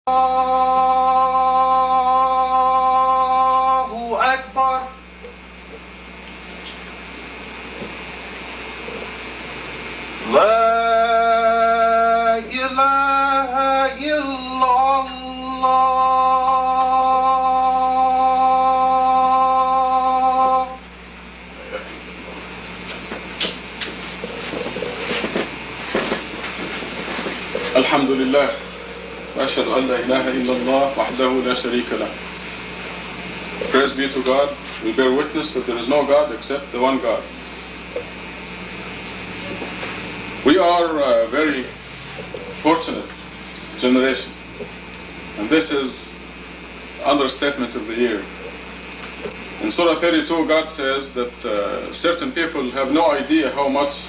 Allahu Akbar. La ilaha illallah. Alhamdulillah. وأشهد أن لا إله إلا الله وحده لا شريك له. Praise be to God. We bear witness that there is no God except the one God. We are a very fortunate generation, and this is understatement of the year. In Surah 32, God says that certain people have no idea how much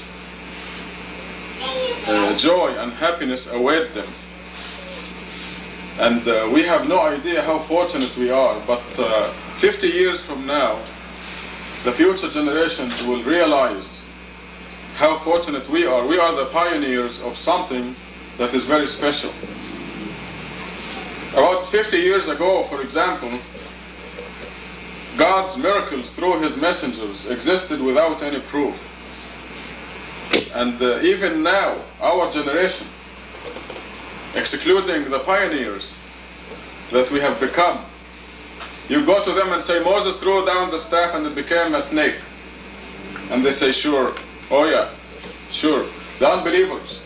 joy and happiness await them. And we have no idea how fortunate we are, but 50 years from now, the future generations will realize how fortunate we are. We are the pioneers of something that is very special. About 50 years ago, for example, God's miracles through His messengers existed without any proof. And even now, our generation, excluding the pioneers that we have become, you go to them and say, Moses threw down the staff and it became a snake. And they say, sure. Oh yeah, sure. The unbelievers.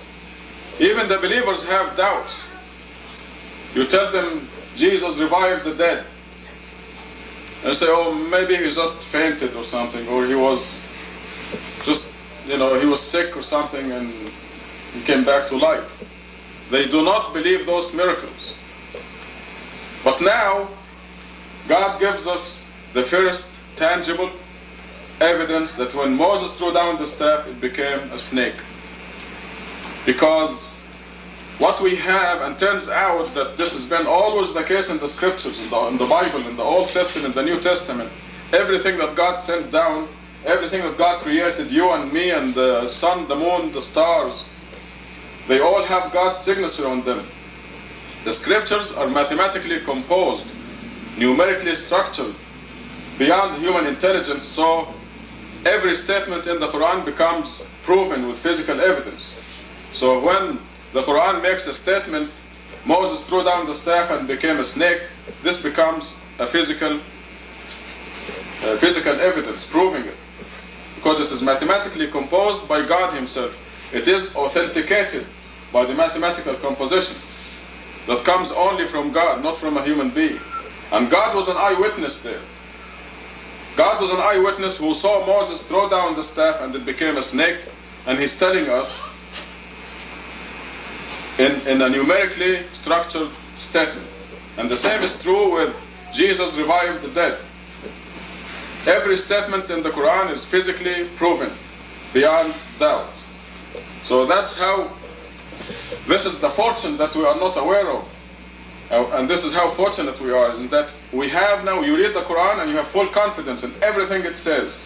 Even the believers have doubts. You tell them Jesus revived the dead. And say, oh, maybe he just fainted or something, or he was just, he was sick or something and he came back to life. They do not believe those miracles. But now, God gives us the first tangible evidence that when Moses threw down the staff, it became a snake. Because what we have, and turns out that this has been always the case in the scriptures, in the Bible, in the Old Testament, the New Testament, everything that God sent down, everything that God created, you and me and the sun, the moon, the stars, they all have God's signature on them. The scriptures are mathematically composed, numerically structured, beyond human intelligence, so every statement in the Quran becomes proven with physical evidence. So when the Quran makes a statement, Moses threw down the staff and became a snake, this becomes a physical evidence proving it. Because it is mathematically composed by God Himself. It is authenticated by the mathematical composition that comes only from God, not from a human being. And God was an eyewitness there. God was an eyewitness who saw Moses throw down the staff and it became a snake, and He's telling us in a numerically structured statement. And the same is true with Jesus revived the dead. Every statement in the Quran is physically proven beyond doubt. So that's how, this is the fortune that we are not aware of. And this is how fortunate we are, is that we have now, you read the Quran and you have full confidence in everything it says,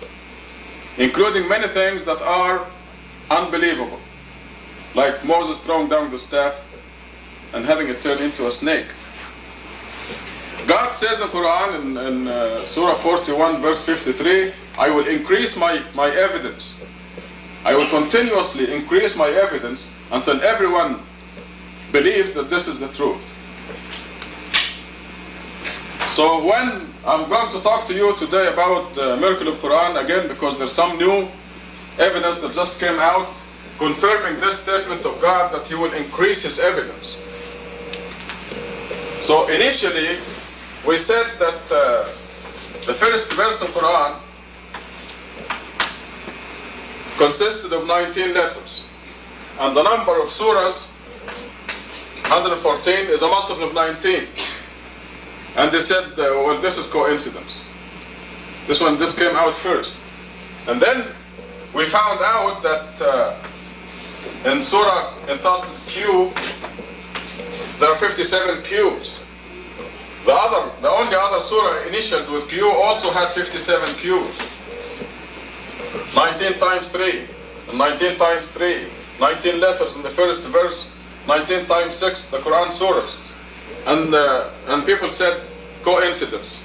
including many things that are unbelievable, like Moses throwing down the staff and having it turn into a snake. God says in the Quran in Surah 41 verse 53, I will increase my evidence. I will continuously increase my evidence until everyone believes that this is the truth. So when I'm going to talk to you today about the miracle of Quran, again, because there's some new evidence that just came out confirming this statement of God that He will increase His evidence. So initially, we said that the first verse of Quran consisted of 19 letters. And the number of surahs, 114, is a multiple of 19. And they said, well, this is coincidence. This came out first. And then we found out that in surah entitled Q, there are 57 Qs. The only other surah initialed with Q also had 57 Qs. 19 times 3, and 19 times 3, 19 letters in the first verse, 19 times 6, the Quran surahs. And people said coincidence.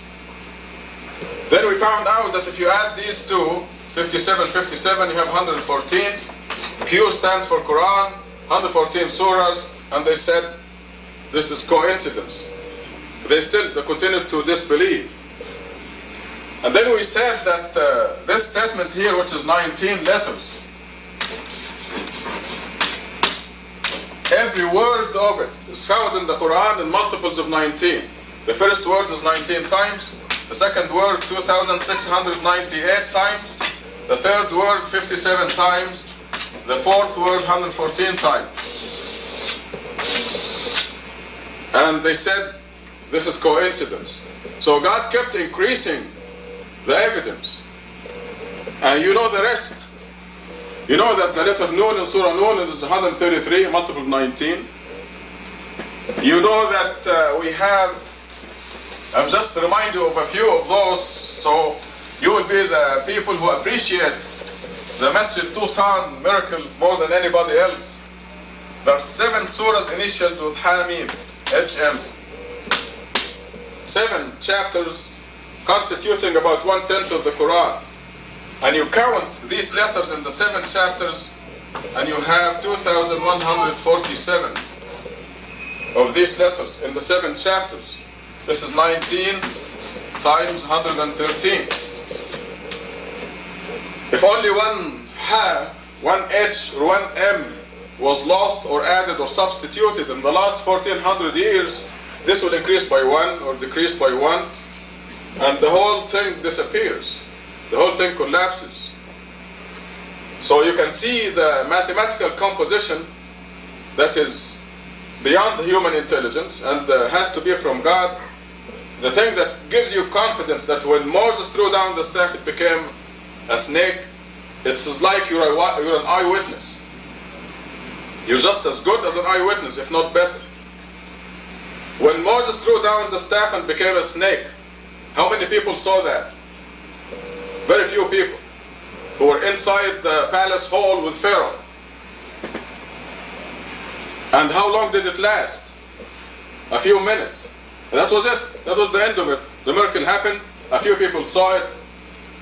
Then we found out that if you add these two, 57, 57, you have 114. Q stands for Quran, 114 surahs, and they said this is coincidence. They continued to disbelieve. And then we said that this statement here, which is 19 letters, every word of it is found in the Quran in multiples of 19. The first word is 19 times, the second word 2,698 times, the third word 57 times, the fourth word 114 times. And they said this is coincidence. So God kept increasing the evidence. And you know the rest. You know that the letter Nun in Surah Nun is 133, multiple of 19. You know that we have, I'll just remind you of a few of those, so you will be the people who appreciate the Masjid Tucson miracle more than anybody else. There are 7 surahs initialed with Hamim, HM. 7 chapters constituting about 1/10 of the Quran. And you count these letters in the 7 chapters, and you have 2,147 of these letters in the 7 chapters. This is 19 times 113. If only one ha, one h, or one m was lost or added or substituted in the last 1400 years, this will increase by 1 or decrease by 1, and the whole thing disappears. The whole thing collapses. So you can see the mathematical composition that is beyond human intelligence and has to be from God. The thing that gives you confidence that when Moses threw down the staff it became a snake, it's like you're an eyewitness. You're just as good as an eyewitness, if not better. When Moses threw down the staff and became a snake, how many people saw that? Very few people who were inside the palace hall with Pharaoh. And how long did it last? A few minutes. And that was it. That was the end of it. The miracle happened. A few people saw it.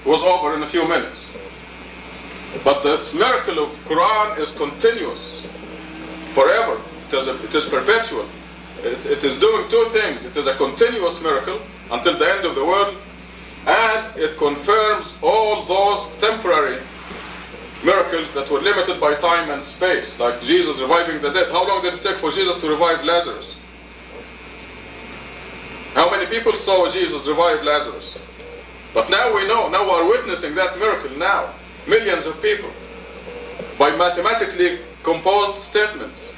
It was over in a few minutes. But this miracle of Quran is continuous, forever. It is perpetual. It is doing 2 things. It is a continuous miracle until the end of the world, and it confirms all those temporary miracles that were limited by time and space, like Jesus reviving the dead. How long did it take for Jesus to revive Lazarus? How many people saw Jesus revive Lazarus? But now we know, now we are witnessing that miracle now. Millions of people, by mathematically composed statements,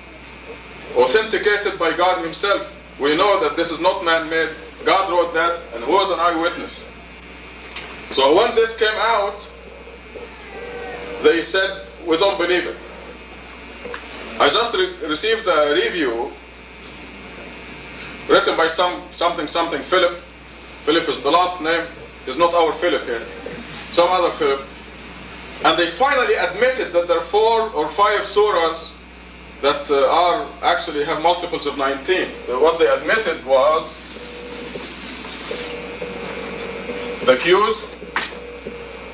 authenticated by God Himself. We know that this is not man-made. God wrote that, and who was an eyewitness? So when this came out, they said, we don't believe it. I just received a review written by something Philip. Philip is the last name. It's not our Philip here. Some other Philip. And they finally admitted that there are 4 or 5 surahs that actually have multiples of 19. What they admitted was the Qs,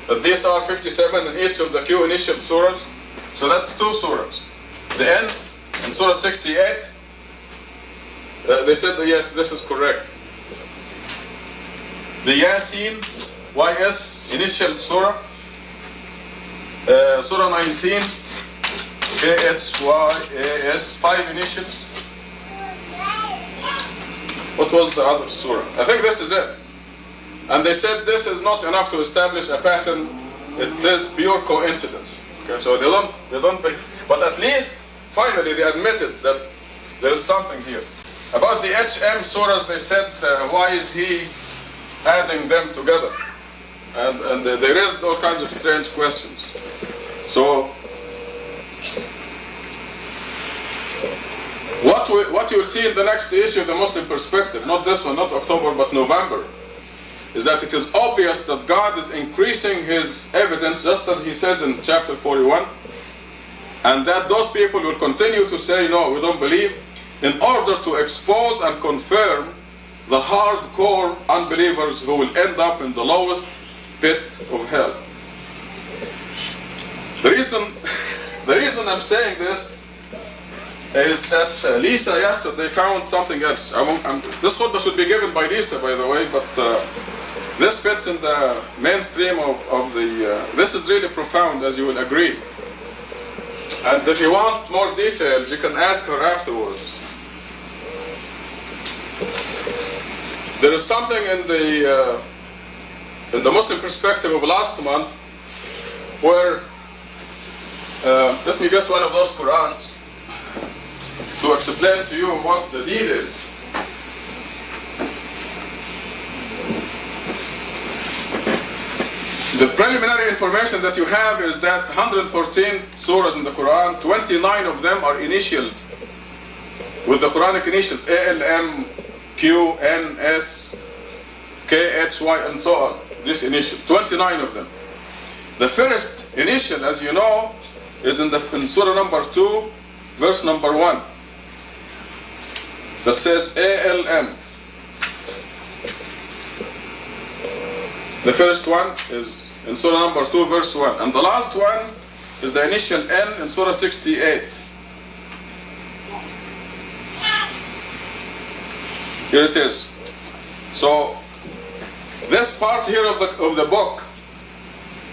that these are 57 in each of the Q initial surahs. So that's 2 surahs. The end, in Surah 68, they said, yes, this is correct. The Yasin, YS, initial surah, Surah 19, KHYAS, 5 initials. What was the other surah? I think this is it. And they said this is not enough to establish a pattern. It is pure coincidence. Okay, so they don't, but at least finally they admitted that there is something here. About the HM surahs, they said, why is he adding them together? And they raised all kinds of strange questions. So, what you will see in the next issue, the Muslim Perspective, not this one, not October, but November, is that it is obvious that God is increasing His evidence, just as He said in chapter 41, and that those people will continue to say, no, we don't believe. in order to expose and confirm the hardcore unbelievers who will end up in the lowest pit of hell. The reason I'm saying this is that Lisa yesterday found something else. This khutbah should be given by Lisa, by the way, but this fits in the mainstream of the... this is really profound, as you will agree. And if you want more details, you can ask her afterwards. There is something in the Muslim perspective of last month where, let me get one of those Qurans to explain to you what the deal is. The preliminary information that you have is that 114 surahs in the Quran, 29 of them are initialed with the Quranic initials, A-L-M, Q, N, S, K, H, Y, and so on. This initial, 29 of them. The first initial, as you know, is in surah number 2, verse number 1. That says A-L-M. The first one is in surah number 2, verse 1. And the last one is the initial N in surah 68. Here it is. So this part here of the book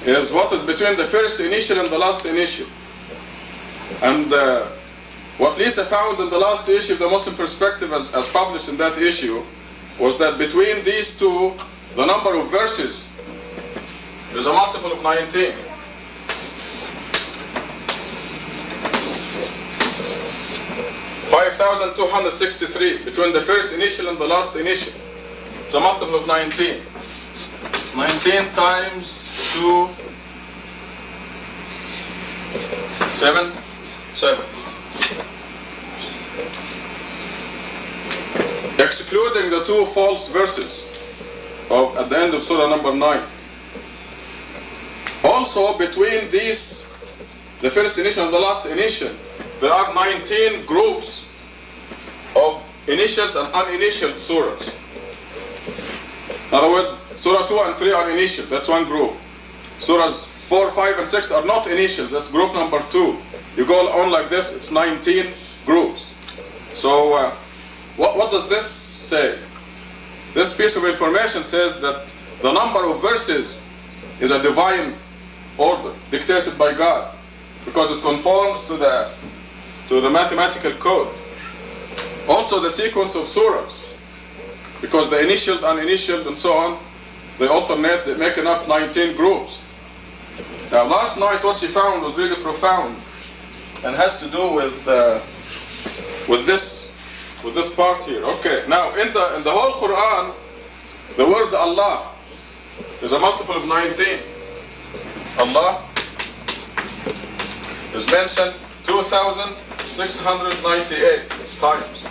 is what is between the first initial and the last initial. And what Lisa found in the last issue of the Muslim Perspective, as published in that issue, was that between these two, the number of verses is a multiple of 19. $5,263 between the first initial and the last initial. It's a multiple of 19. 19 times 2, 7. Excluding the two false verses at the end of surah number 9. Also, between these, the first initial and the last initial, there are 19 groups of initialed and uninitialed surahs. In other words, surah 2 and 3 are initial, that's one group. Surahs 4, 5, and 6 are not initial, that's group number 2. You go on like this, it's 19 groups. So, what does this say? This piece of information says that the number of verses is a divine order dictated by God, because it conforms to the mathematical code. Also the sequence of surahs, because the initialed, uninitialed, and so on, they alternate, they're making up 19 groups. Now last night what she found was really profound and has to do with this part here. Okay, now in the whole Quran, the word Allah is a multiple of 19. Allah is mentioned 2,698 times.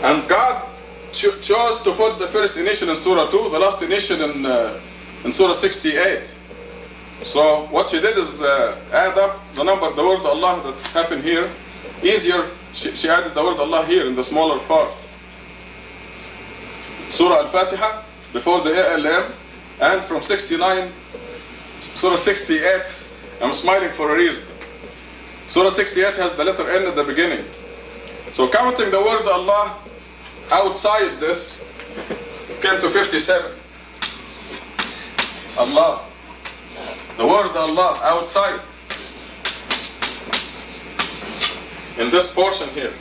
And God chose to put the first initial in Surah 2, the last initial in Surah 68. So what she did is add up the number, the word Allah that happened here. Easier, she added the word Allah here in the smaller part. Surah Al-Fatiha, before the ALM, and from 69, Surah 68, I'm smiling for a reason. Surah 68 has the letter N at the beginning. So counting the word Allah outside this, it came to 57. Allah. The word Allah outside. In this portion here.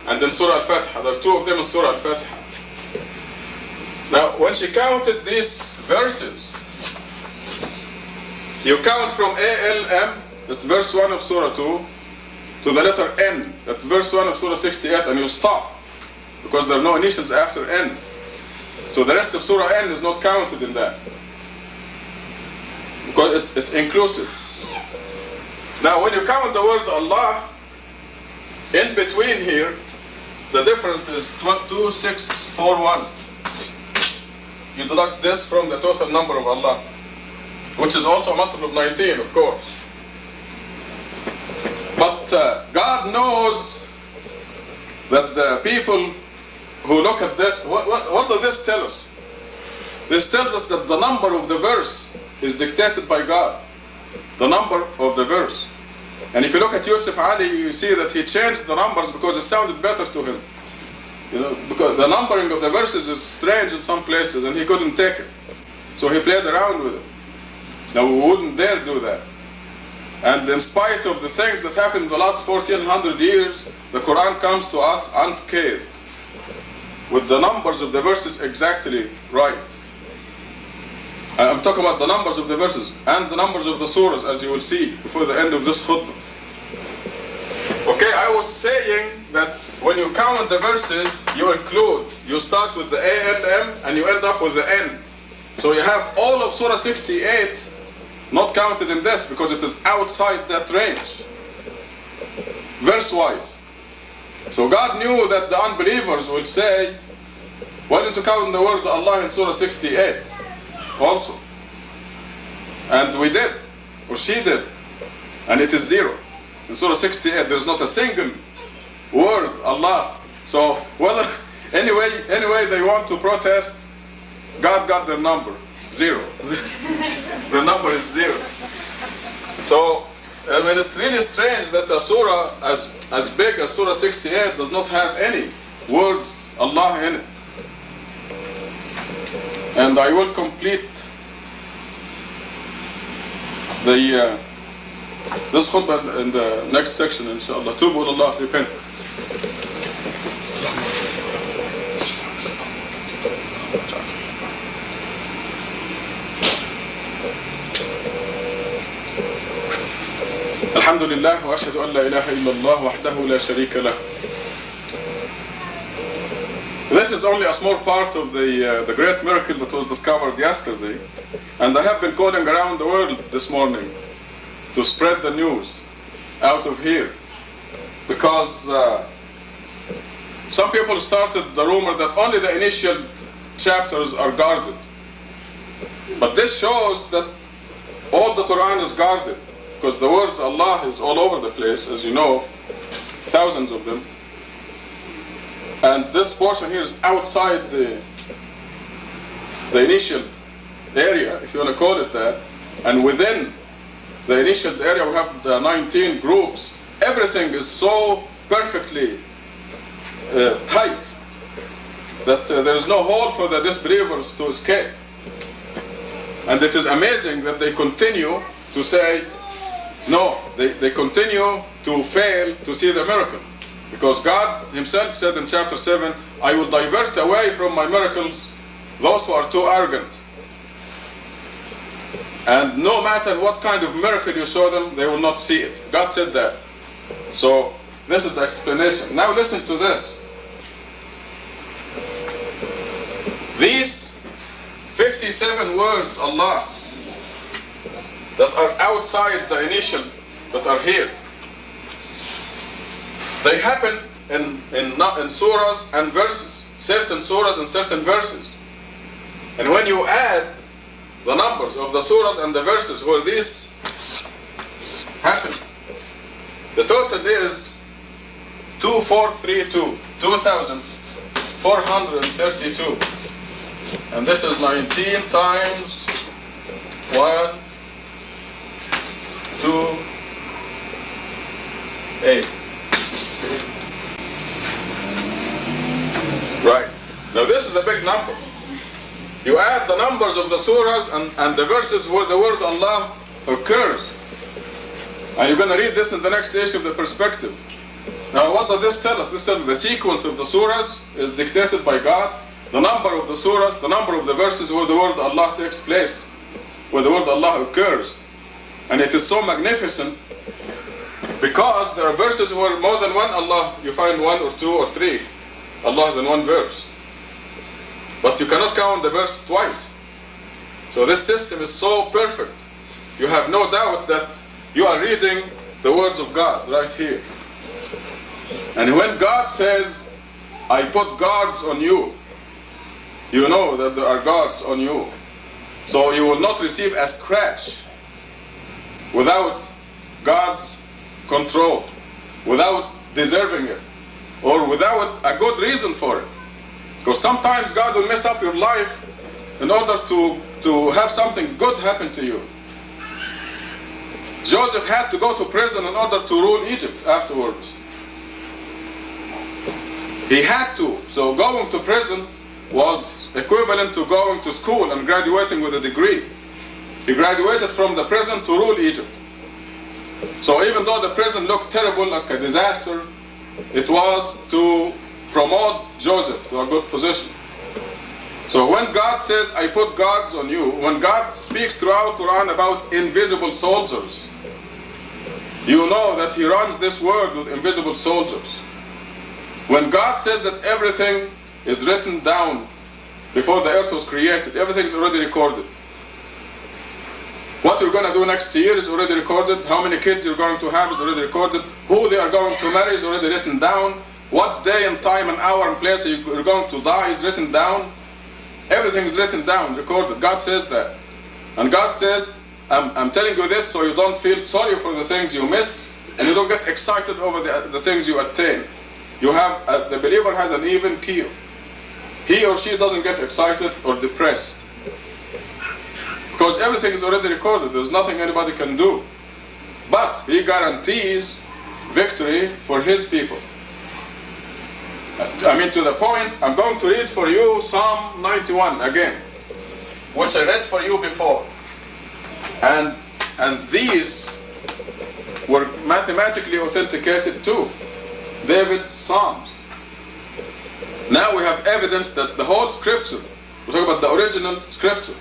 And in Surah Al-Fatiha. There are two of them in Surah Al-Fatiha. Now, when she counted these verses, you count from ALM, that's verse 1 of Surah 2, to the letter N, that's verse 1 of Surah 68, and you stop, because there are no initials after N. So the rest of Surah N is not counted in that, because it's inclusive. Now, when you count the word Allah, in between here, the difference is 2641. You deduct this from the total number of Allah, which is also a multiple of 19, of course. But God knows that the people who look at this, what does this tell us? This tells us that the number of the verse is dictated by God. The number of the verse. And if you look at Yusuf Ali, you see that he changed the numbers because it sounded better to him. You know, because the numbering of the verses is strange in some places and he couldn't take it. So he played around with it. Now we wouldn't dare do that. And in spite of the things that happened in the last 1400 years, the Quran comes to us unscathed, with the numbers of the verses exactly right. I'm talking about the numbers of the verses and the numbers of the surahs, as you will see before the end of this khutbah. Okay, I was saying that when you count the verses, you start with the ALM and you end up with the N. So you have all of Surah 68 not counted in this because it is outside that range, verse-wise. So God knew that the unbelievers will say, why don't you count the word Allah in Surah 68 also? And we did, or she did, and it is 0. In Surah 68 there is not a single word Allah. So well, anyway they want to protest, God got their number, 0. The number is 0. So I mean, it's really strange that a surah as big as Surah 68 does not have any words Allah in it. And I will complete this khutbah in the next section, inshallah. Tubu Allah, repent. Alhamdulillah wa ashhadu an la ilaha illallah wahdahu la sharika lah. This is only a small part of the great miracle that was discovered yesterday. And I have been calling around the world this morning to spread the news out of here. Because some people started the rumor that only the initial chapters are guarded. But this shows that all the Quran is guarded. Because the word Allah is all over the place, as you know, thousands of them. And this portion here is outside the initial area, if you want to call it that. And within the initial area we have the 19 groups. Everything is so perfectly tight that there is no hole for the disbelievers to escape. And it is amazing that they continue to say, no, they continue to fail to see the miracle. Because God himself said in chapter 7, I will divert away from my miracles those who are too arrogant. And no matter what kind of miracle you show them, they will not see it. God said that. So this is the explanation. Now listen to this. These 57 words Allah that are outside the initial, that are here, they happen in surahs and verses, certain surahs and certain verses. And when you add the numbers of the surahs and the verses where these happen, the total is 2432, 2432. And this is 19 times 1, 2, 8. Right. Now this is a big number. You add the numbers of the surahs and the verses where the word Allah occurs. And you're going to read this in the next stage of the perspective. Now what does this tell us? This tells us the sequence of the surahs is dictated by God. The number of the surahs, the number of the verses where the word Allah takes place, where the word Allah occurs. And it is so magnificent because there are verses where more than one Allah, you find 1 or 2 or 3 Allahs in one verse. But you cannot count the verse twice. So this system is so perfect. You have no doubt that you are reading the words of God right here. And when God says, I put guards on you, you know that there are guards on you. So you will not receive a scratch without God's control, without deserving it. or without a good reason for it. Because sometimes God will mess up your life in order to have something good happen to you. Joseph had to go to prison in order to rule Egypt afterwards. He had to. So going to prison was equivalent to going to school and graduating with a degree. He graduated from the prison to rule Egypt. So even though the prison looked terrible, like a disaster, it was to promote Joseph to a good position. So when God says, I put guards on you, when God speaks throughout Quran about invisible soldiers, you know that He runs this world with invisible soldiers. When God says that everything is written down before the earth was created, everything is already recorded. What you're going to do next year is already recorded. How many kids you're going to have is already recorded. Who they are going to marry is already written down. What day and time and hour and place you're going to die is written down. Everything is written down, recorded. God says that. And God says, I'm telling you this so you don't feel sorry for the things you miss and you don't get excited over the things you attain. You have, the believer has an even keel. He or she doesn't get excited or depressed. Because everything is already recorded. There's nothing anybody can do. But He guarantees victory for His people. I mean, to the point, I'm going to read for you Psalm 91 again, which I read for you before. And these were mathematically authenticated too. David's Psalms. Now we have evidence that the whole scripture, we're talking about the original scripture,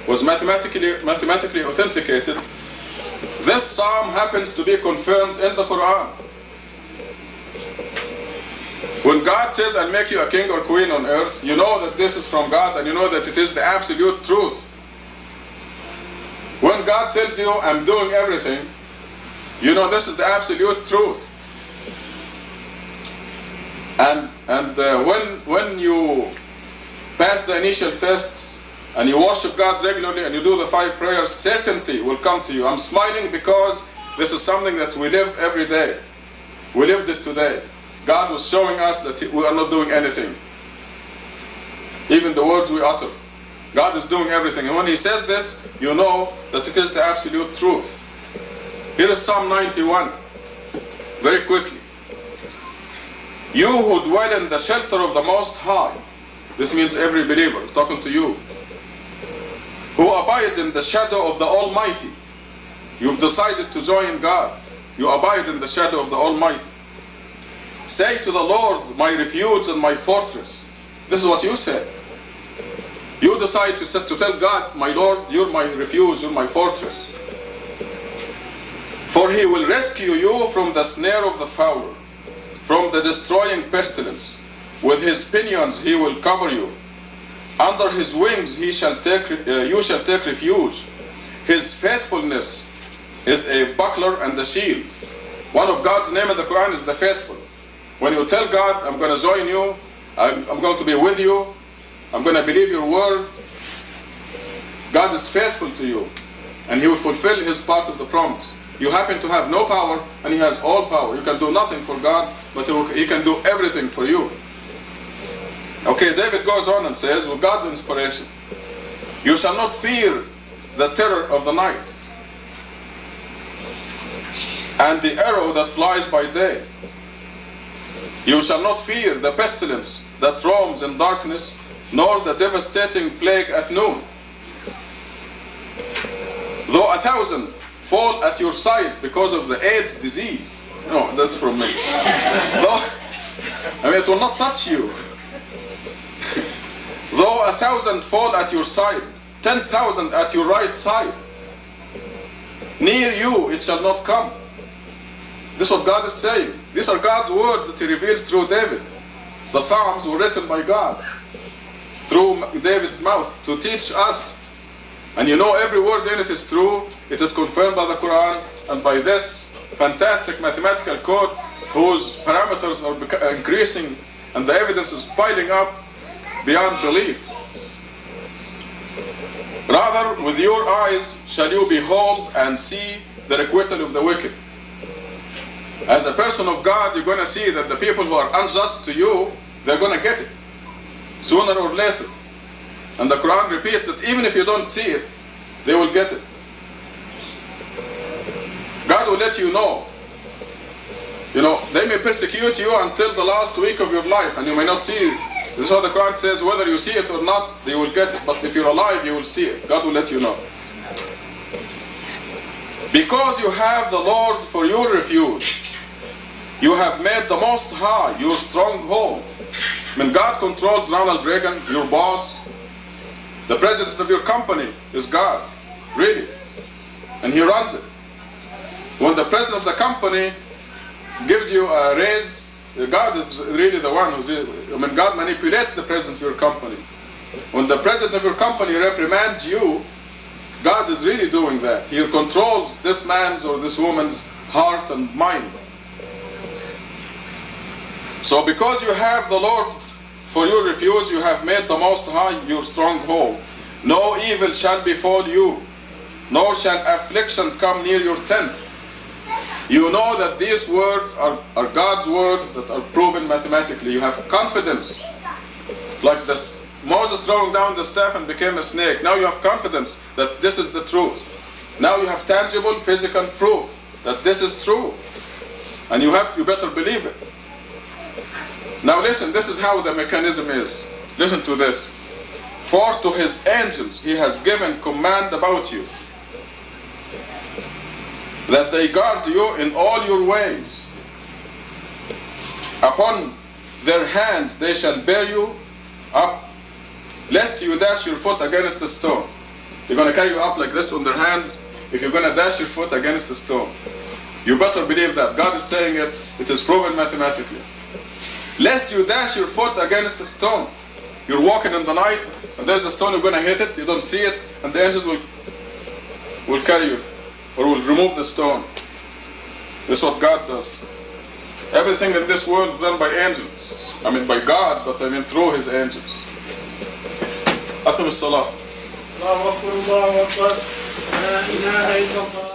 was mathematically authenticated. This psalm happens to be confirmed in the Quran. When God says, I'll make you a king or queen on earth, you know that this is from God and you know that it is the absolute truth. When God tells you, I'm doing everything, you know this is the absolute truth. And when you pass the initial tests, and you worship God regularly and you do the 5 prayers, certainty will come to you. I'm smiling because this is something that we live every day. We lived it today. God was showing us that we are not doing anything. Even the words we utter. God is doing everything. And when He says this, you know that it is the absolute truth. Here is Psalm 91. Very quickly. You who dwell in the shelter of the Most High. This means every believer, talking to you. Who abide in the shadow of the Almighty. You've decided to join God. You abide in the shadow of the Almighty. Say to the Lord, my refuge and my fortress. This is what you said. You decide to tell God, my Lord, you're my refuge, you're my fortress. For He will rescue you from the snare of the fowler, from the destroying pestilence. With His pinions He will cover you. Under His wings you shall take refuge. His faithfulness is a buckler and a shield. One of God's name in the Quran is the faithful. When you tell God, I'm going to join you, I'm going to be with you, I'm going to believe your word, God is faithful to you. And He will fulfill His part of the promise. You happen to have no power and He has all power. You can do nothing for God, but He can do everything for you. Okay, David goes on and says, with God's inspiration, you shall not fear the terror of the night, and the arrow that flies by day. You shall not fear the pestilence that roams in darkness, nor the devastating plague at noon. Though 1,000 fall at your side because of the AIDS disease. No, that's from me. It will not touch you. Though 1,000 fall at your side, 10,000 at your right side, near you it shall not come. This is what God is saying. These are God's words that He reveals through David. The Psalms were written by God through David's mouth to teach us. And you know every word in it is true. It is confirmed by the Quran and by this fantastic mathematical code whose parameters are increasing and the evidence is piling up beyond belief. Rather, with your eyes shall you behold and see the requital of the wicked. As a person of God, you're going to see that the people who are unjust to you, they're going to get it sooner or later. And the Quran repeats that even if you don't see it, they will get it. God will let you know. You know, they may persecute you until the last week of your life, and you may not see it. This is what the Quran says, whether you see it or not, they will get it. But if you're alive, you will see it. God will let you know. Because you have the Lord for your refuge, you have made the Most High your stronghold. When God controls Ronald Reagan, your boss, the president of your company is God, really. And He runs it. When the president of the company gives you a raise, God is really the one who's, God manipulates the president of your company. When the president of your company reprimands you, God is really doing that. He controls this man's or this woman's heart and mind. So because you have the Lord for your refuge, you have made the Most High your stronghold. No evil shall befall you, nor shall affliction come near your tent. You know that these words are God's words that are proven mathematically. You have confidence. Like this, Moses throwing down the staff and became a snake. Now you have confidence that this is the truth. Now you have tangible physical proof that this is true. And you better believe it. Now listen, this is how the mechanism is. Listen to this. For to His angels He has given command about you, that they guard you in all your ways. Upon their hands they shall bear you up, lest you dash your foot against a stone. They're going to carry you up like this on their hands if you're going to dash your foot against a stone. You better believe that. God is saying it. It is proven mathematically. Lest you dash your foot against a stone. You're walking in the night and there's a stone, you're going to hit it, you don't see it, and the angels will carry you or will remove the stone. This is what God does. Everything in this world is done by angels. I mean by God, but I mean through His angels. أقم الصلاة. الله أكبر الله أكبر لا إله إلا الله